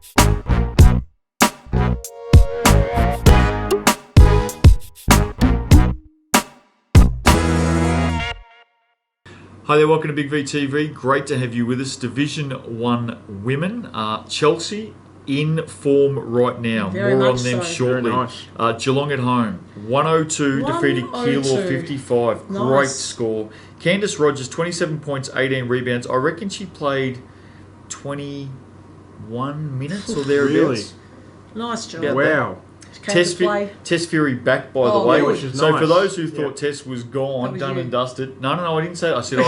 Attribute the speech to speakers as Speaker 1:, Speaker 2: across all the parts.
Speaker 1: Hi there, welcome to Big VTV. Great to have you with us. Division 1 women. Chelsea in form right now.
Speaker 2: Very
Speaker 1: More on
Speaker 2: much
Speaker 1: them
Speaker 2: so.
Speaker 1: shortly.
Speaker 3: Very nice.
Speaker 1: Geelong at home. 102 defeated
Speaker 2: 102.
Speaker 1: Keilor 55.
Speaker 2: Nice.
Speaker 1: Great score. Candice Rogers, 27 points, 18 rebounds. I reckon she played 21 minutes or thereabouts.
Speaker 2: Nice job.
Speaker 1: Yeah.
Speaker 3: Wow.
Speaker 2: Tess play.
Speaker 1: Tess Fury back, by the
Speaker 2: Oh,
Speaker 1: way.
Speaker 2: good.
Speaker 3: Which is
Speaker 1: So
Speaker 3: nice.
Speaker 1: for those who
Speaker 3: Yeah.
Speaker 1: thought Tess was gone,
Speaker 2: That was
Speaker 1: done
Speaker 2: you.
Speaker 1: and dusted. No, I didn't say that. I said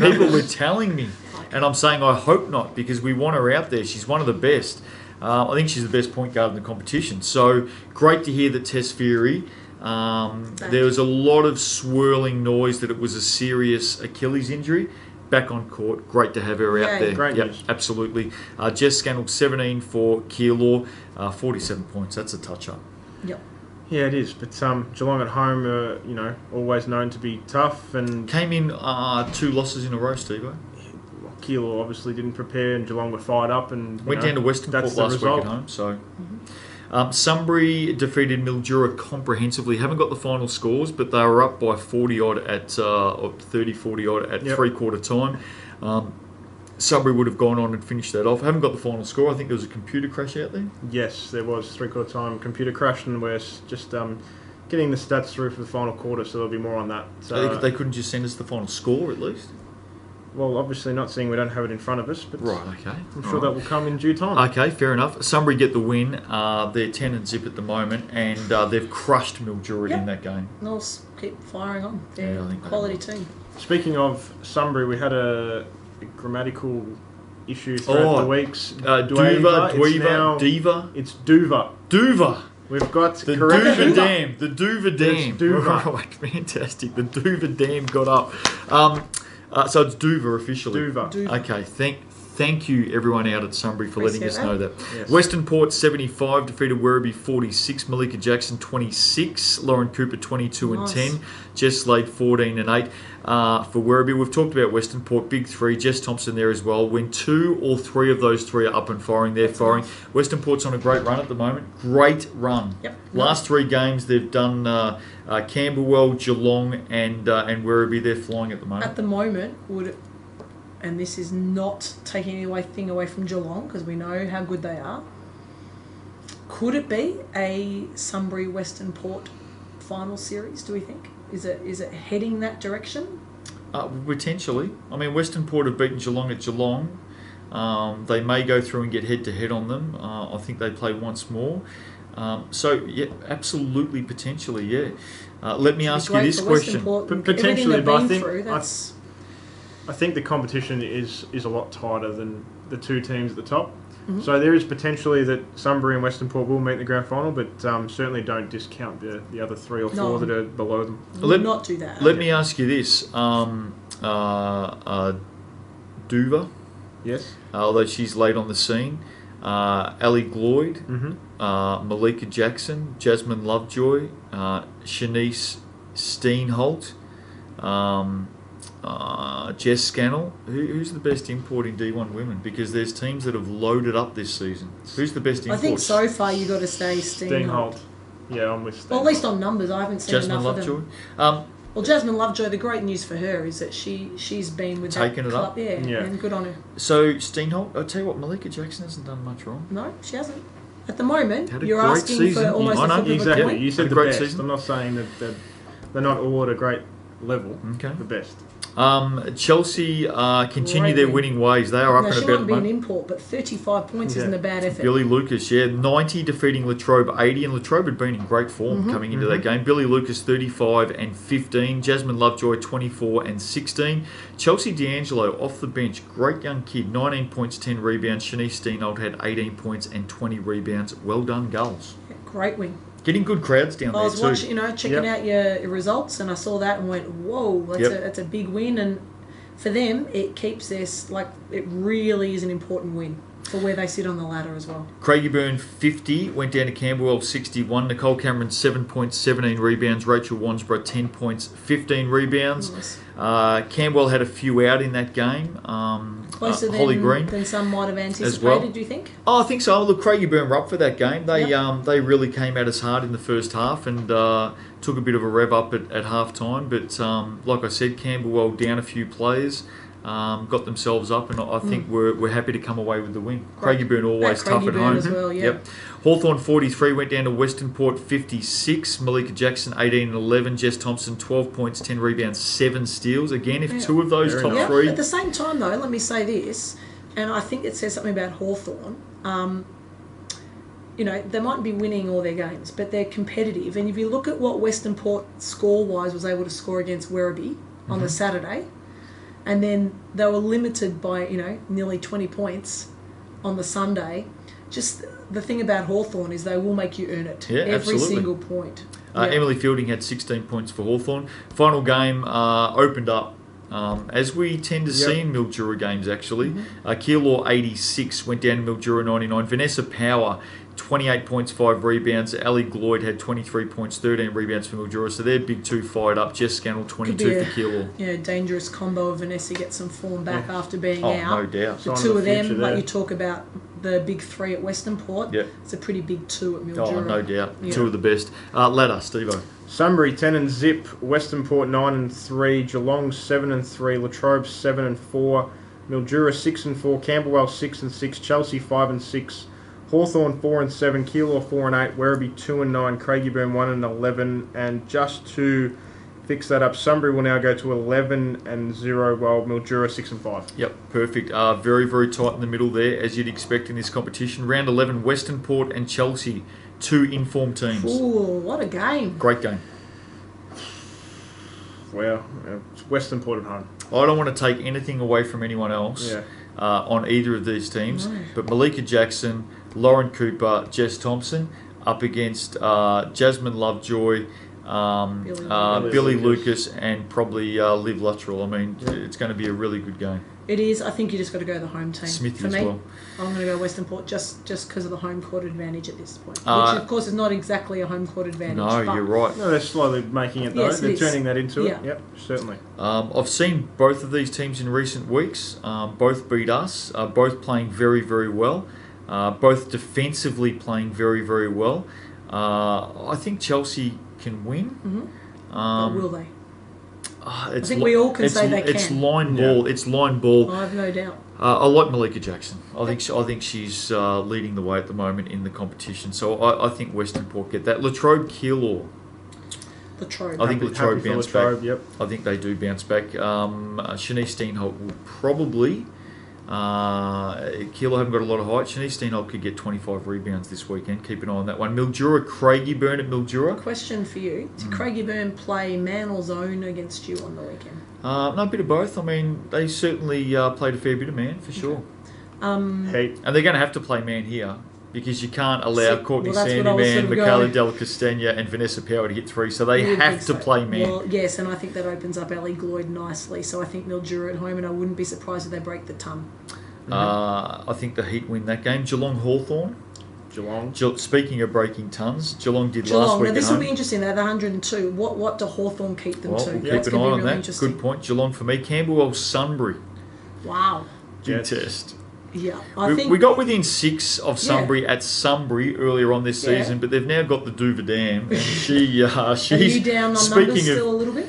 Speaker 1: people were telling me. And I'm saying I hope not, because we want her out there. She's one of the best. I think she's the best point guard in the competition. So great to hear that Tess Fury, there was a lot of swirling noise that it was a serious Achilles injury. Back on court. Great to have her out
Speaker 2: Yay.
Speaker 1: there.
Speaker 3: Great
Speaker 1: Yep,
Speaker 3: news.
Speaker 1: absolutely. Jess Scannell, 17 for Keilor, 47 points. That's a touch-up.
Speaker 2: Yep.
Speaker 3: Yeah, it is. But Geelong at home are, always known to be tough, and
Speaker 1: Came in 2 losses in a row, Steve-O.
Speaker 3: Keilor obviously didn't prepare, and Geelong were fired up, and
Speaker 1: Went down to Western
Speaker 3: that's
Speaker 1: Port
Speaker 3: the
Speaker 1: last week
Speaker 3: result.
Speaker 1: at home. So, Sunbury defeated Mildura comprehensively. Haven't got the final scores, but they were up by 40 odd at 30-40 odd at
Speaker 3: Yep.
Speaker 1: three-quarter time. Sunbury would have gone on and finished that off. Haven't got the final score. I think there was a computer crash out there.
Speaker 3: Yes, there was three-quarter time computer crash, and we're just getting the stats through for the final quarter, so there'll be more on that.
Speaker 1: They couldn't just send us the final score at least.
Speaker 3: Well, obviously not seeing we don't have it in front of us, but
Speaker 1: Right. Okay.
Speaker 3: I'm sure that will come in due time.
Speaker 1: Okay, fair enough. Sunbury get the win. They're 10 and zip at the moment, and they've crushed Mildura in
Speaker 2: Yep.
Speaker 1: that game.
Speaker 2: Norse keep firing on. They're
Speaker 1: Yeah, I think
Speaker 2: a quality team.
Speaker 3: Speaking of Sunbury, we had a grammatical issue throughout the weeks.
Speaker 1: Diva.
Speaker 3: It's Duva.
Speaker 1: Duva.
Speaker 3: We've got
Speaker 1: The
Speaker 3: correct.
Speaker 1: Duva Dam. The Duva Dam.
Speaker 3: Duva.
Speaker 1: Right, fantastic. The Duva Dam got up. So it's Duva officially.
Speaker 3: Duva.
Speaker 2: Duva.
Speaker 1: Okay, thank you everyone out at Sunbury for letting us
Speaker 2: Appreciate
Speaker 1: know that.
Speaker 3: Yes.
Speaker 1: Western Port 75 defeated Werribee 46. Malika Jackson 26. Lauren Cooper 22
Speaker 2: Nice.
Speaker 1: and 10. Jess Slade 14 and 8 for Werribee. We've talked about Western Port, big 3. Jess Thompson there as well. When 2 or 3 of those 3 are up and firing, they're firing.
Speaker 2: nice.
Speaker 1: Western Port's on a great run at the moment. Great run.
Speaker 2: Yep.
Speaker 1: Last 3 games they've done Camberwell, Geelong, and Werribee. They're flying at the moment.
Speaker 2: At the moment, and this is not taking anything away from Geelong because we know how good they are. Could it be a Sunbury Western Port final series? Do we think is it heading that direction?
Speaker 1: Potentially. I mean, Western Port have beaten Geelong at Geelong. They may go through and get head-to-head on them. I think they play once more. So, yeah, absolutely, potentially, yeah. Let me ask you
Speaker 2: Great
Speaker 1: this
Speaker 2: for Western
Speaker 1: question.
Speaker 2: Port and
Speaker 3: Potentially,
Speaker 2: everything they've
Speaker 3: but I
Speaker 2: been
Speaker 3: think-
Speaker 2: through, that's
Speaker 3: I think the competition is a lot tighter than the 2 teams at the top.
Speaker 2: Mm-hmm.
Speaker 3: So there is potentially that Sunbury and Western Port will meet in the grand final, but certainly don't discount the other 3 or 4
Speaker 2: No.
Speaker 3: that are below them.
Speaker 2: will not do that.
Speaker 1: Let me ask you this. Duva,
Speaker 3: Yes.
Speaker 1: although she's late on the scene. Ali Gloyd,
Speaker 3: Mm-hmm.
Speaker 1: Malika Jackson, Jasmine Lovejoy, Shanice Steenholt, Jess Scannell. Who's the best import in D1 women? Because there's teams that have loaded up this season. Who's the best import?
Speaker 2: I think so far you got to stay Steenholt.
Speaker 3: Steenholt. Yeah, I'm with Steenholt.
Speaker 2: Well, at least on numbers, I haven't seen
Speaker 1: Jasmine
Speaker 2: enough
Speaker 1: Lovejoy.
Speaker 2: of them. Well, Jasmine Lovejoy, the great news for her is that she's been with
Speaker 1: Taken
Speaker 2: that
Speaker 1: it
Speaker 2: club,
Speaker 1: up.
Speaker 3: Yeah.
Speaker 2: and good on her.
Speaker 1: So Steenholt, I'll tell you what, Malika Jackson hasn't done much wrong.
Speaker 2: No, she hasn't. At the moment,
Speaker 1: Had a
Speaker 2: you're
Speaker 1: great
Speaker 2: asking
Speaker 1: season.
Speaker 2: for almost
Speaker 1: I
Speaker 2: a
Speaker 1: know,
Speaker 2: flip of a
Speaker 3: Exactly.
Speaker 2: coin.
Speaker 3: You said
Speaker 1: Had a
Speaker 3: the
Speaker 1: great
Speaker 3: best.
Speaker 1: season.
Speaker 3: I'm not saying that they're not all at a great level.
Speaker 1: Okay.
Speaker 3: The best.
Speaker 1: Chelsea continue
Speaker 2: Great
Speaker 1: their
Speaker 2: win.
Speaker 1: winning ways. They are up
Speaker 2: Now,
Speaker 1: and
Speaker 2: she
Speaker 1: about
Speaker 2: might
Speaker 1: at
Speaker 2: be
Speaker 1: the
Speaker 2: an
Speaker 1: moment.
Speaker 2: import, but 35 points isn't a bad effort.
Speaker 1: Billy Lucas, 90 defeating Latrobe 80, and Latrobe had been in great form coming into that game. Billy Lucas 35 and 15, Jasmine Lovejoy 24 and 16. Chelsea D'Angelo off the bench, great young kid, 19 points, 10 rebounds. Shanice Steenholt had 18 points and 20 rebounds. Well done, Gulls.
Speaker 2: Great win.
Speaker 1: Getting good crowds down
Speaker 2: I
Speaker 1: there
Speaker 2: was
Speaker 1: too.
Speaker 2: watching, checking
Speaker 3: Yep.
Speaker 2: out your results, and I saw that and went, "Whoa, that's a big win." And for them, it keeps this it really is an important win. for where they sit on the ladder as well.
Speaker 1: Craigieburn 50, went down to Camberwell 61. Nicole Cameron 7 points, 17 rebounds. Rachel Wansborough 10 points, 15 rebounds.
Speaker 2: Nice.
Speaker 1: Camberwell had a few out in that game.
Speaker 2: Closer
Speaker 1: Holly Green
Speaker 2: than some might have anticipated,
Speaker 1: well.
Speaker 2: do you think?
Speaker 1: Oh, I think so. Look, Craigieburn were up for that game. They
Speaker 2: Yep.
Speaker 1: they really came at us hard in the first half and took a bit of a rev up at half time. But like I said, Camberwell down a few players, got themselves up, and I think we're happy to come away with the win. Craigieburn always
Speaker 2: At
Speaker 1: tough at
Speaker 2: Craigieburn
Speaker 1: home.
Speaker 2: as well, yeah.
Speaker 1: Yep. Hawthorn 43 went down to Western Port 56. Malika Jackson 18 and 11. Jess Thompson 12 points, 10 rebounds, 7 steals. Again, if two of those
Speaker 3: Very
Speaker 1: top
Speaker 3: nice.
Speaker 1: three.
Speaker 2: At the same time, though, let me say this, and I think it says something about Hawthorn. You know, they might be winning all their games, but they're competitive. And if you look at what Western Port score-wise was able to score against Werribee on the Saturday, and then they were limited by, nearly 20 points on the Sunday. Just the thing about Hawthorn is they will make you earn it.
Speaker 1: Yeah,
Speaker 2: every
Speaker 1: absolutely.
Speaker 2: single point.
Speaker 1: Emily Fielding had 16 points for Hawthorn. Final game opened up, as we tend to see in Mildura games, actually. Keilor 86 went down to Mildura 99. Vanessa Power 28 points, 5 rebounds. Ali Gloyd had 23 points, 13 rebounds for Mildura. So they're big two fired up. Jess Scannell 22 for Keilor.
Speaker 2: Yeah, dangerous combo of Vanessa get some form back after being out.
Speaker 1: No doubt.
Speaker 2: The
Speaker 3: Sign
Speaker 2: two
Speaker 3: of
Speaker 2: of
Speaker 3: the
Speaker 2: them,
Speaker 3: future
Speaker 2: like
Speaker 3: there.
Speaker 2: you talk about the big three at Western Port.
Speaker 1: Yep.
Speaker 2: It's a pretty big two at Mildura.
Speaker 1: Oh, no doubt.
Speaker 2: Yeah.
Speaker 1: Two of the best. Ladder, Steve-O.
Speaker 3: Sunbury 10 and zip, Western Port 9 and 3, Geelong 7 and 3, Latrobe 7 and 4, Mildura 6 and 4, Camberwell 6 and 6, Chelsea 5 and 6, Hawthorn 4 and 7, Keilor 4 and 8, Werribee 2 and 9, Craigieburn 1 and 11, and just to fix that up, Sunbury will now go to 11 and 0, while Mildura 6 and 5.
Speaker 1: Yep, perfect. Very, very tight in the middle there, as you'd expect in this competition. Round 11, Western Port and Chelsea, two informed teams.
Speaker 2: Ooh, what a game.
Speaker 1: Great game.
Speaker 3: Well, it's Western Port at home.
Speaker 1: I don't want to take anything away from anyone else on either of these teams, but Malika Jackson, Lauren Cooper, Jess Thompson up against Jasmine Lovejoy, Billy Lucas, and probably Liv Luttrell. I mean, it's going to be a really good game.
Speaker 2: It is. I think you just got to go the home team.
Speaker 1: Smithy
Speaker 2: For
Speaker 1: as
Speaker 2: me,
Speaker 1: well.
Speaker 2: I'm going to go Western Port just because of the home court advantage at this point. Which, of course, is not exactly a home court advantage.
Speaker 1: No,
Speaker 2: but
Speaker 1: you're right.
Speaker 3: No, they're slowly making it though.
Speaker 2: Yes, it
Speaker 3: they're
Speaker 2: is.
Speaker 3: turning that into
Speaker 2: Yeah.
Speaker 3: it. Yep, certainly.
Speaker 1: I've seen both of these teams in recent weeks. Both beat us. Both playing very, very well. Both defensively playing very, very well. I think Chelsea can win.
Speaker 2: But will they?
Speaker 1: I
Speaker 2: think we all can say they
Speaker 1: It's
Speaker 2: can.
Speaker 1: line ball. It's line ball.
Speaker 2: I have no doubt.
Speaker 1: I like Malika Jackson. I think she's leading the way at the moment in the competition. So I think Western Port get that. Latrobe Keilor.
Speaker 2: Latrobe.
Speaker 1: I think Latrobe
Speaker 3: Happy for
Speaker 1: bounce
Speaker 3: Latrobe,
Speaker 1: back.
Speaker 3: Yep.
Speaker 1: I think they do bounce back. Shanice Steenholt will probably. Keilor haven't got a lot of height. Shanice Steenholt could get 25 rebounds this weekend. Keep an eye on that one. Mildura, Craigieburn at Mildura.
Speaker 2: Question for you. Did Craigieburn play man or zone against you on the weekend?
Speaker 1: No, a bit of both. I mean, they certainly played a fair bit of man, for sure.
Speaker 3: Heat.
Speaker 1: And they're going to have to play man here because you can't allow Courtney
Speaker 2: that's what I was
Speaker 1: Sandyman,
Speaker 2: sort of
Speaker 1: Michaela
Speaker 2: going.
Speaker 1: Della Castagna and Vanessa Power to hit three. So they
Speaker 2: You would
Speaker 1: have
Speaker 2: think
Speaker 1: to
Speaker 2: so.
Speaker 1: play man.
Speaker 2: Well, yes, and I think that opens up Ali Gloyd nicely. So I think Mildura at home, and I wouldn't be surprised if they break the ton.
Speaker 1: I think the Heat win that game. Geelong Hawthorn.
Speaker 3: Geelong.
Speaker 1: Speaking of breaking tons, Geelong did last
Speaker 2: Geelong.
Speaker 1: week
Speaker 2: Now this
Speaker 1: at
Speaker 2: will
Speaker 1: home.
Speaker 2: be interesting. They have 102. What do Hawthorn keep them
Speaker 1: Well,
Speaker 2: to?
Speaker 1: we'll
Speaker 2: That's
Speaker 1: keep an eye
Speaker 2: going to
Speaker 1: on
Speaker 2: be really
Speaker 1: that.
Speaker 2: interesting.
Speaker 1: Good point. Geelong for me. Camberwell Sunbury.
Speaker 2: Wow.
Speaker 1: Big
Speaker 3: Jets.
Speaker 1: test.
Speaker 2: Yeah, I think
Speaker 1: We got within 6 of Sunbury at Sunbury earlier on this
Speaker 2: Yeah.
Speaker 1: season, but they've now got the Duva Dam, and she's
Speaker 2: Are you down on numbers still a little bit?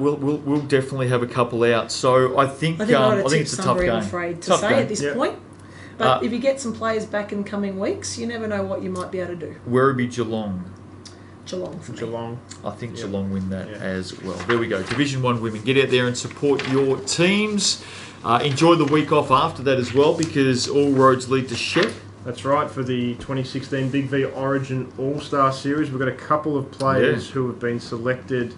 Speaker 1: we'll definitely have a couple out. So I think
Speaker 2: I think I
Speaker 1: think it's a tough
Speaker 2: Sunbury,
Speaker 1: game.
Speaker 2: I'm afraid to
Speaker 1: Tough
Speaker 2: say
Speaker 1: game.
Speaker 2: at this
Speaker 3: Yeah.
Speaker 2: point. But if you get some players back in coming weeks, you never know what you might be able to do.
Speaker 1: Werribee Geelong.
Speaker 2: Geelong for me.
Speaker 3: Geelong.
Speaker 1: I think
Speaker 3: Yep.
Speaker 1: Geelong win that
Speaker 3: Yeah.
Speaker 1: as well. There we go. Division 1 women. Get out there and support your teams. Enjoy the week off after that as well, because all roads lead to Shep.
Speaker 3: That's right, for the 2016 Big V Origin All-Star Series. We've got a couple of players who have been selected.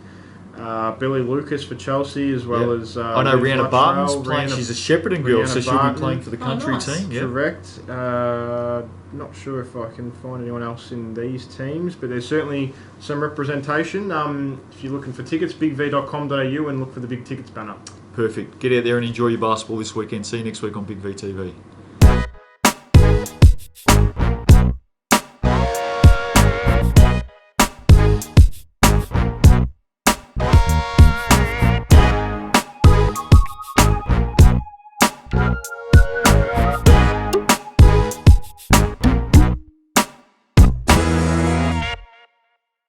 Speaker 3: Billy Lucas for Chelsea, as well as...
Speaker 1: I know
Speaker 3: Liv
Speaker 1: Rihanna
Speaker 3: Luttrell,
Speaker 1: Barton's playing.
Speaker 3: Rihanna-
Speaker 1: She's a Shepparton girl, so
Speaker 3: Rihanna
Speaker 1: she'll be
Speaker 3: Barton.
Speaker 1: playing for the country
Speaker 2: nice.
Speaker 1: team. Yeah.
Speaker 3: Correct. Not sure if I can find anyone else in these teams, but there's certainly some representation. If you're looking for tickets, bigv.com.au and look for the Big Tickets banner.
Speaker 1: Perfect. Get out there and enjoy your basketball this weekend. See you next week on Big V TV.
Speaker 3: Bye.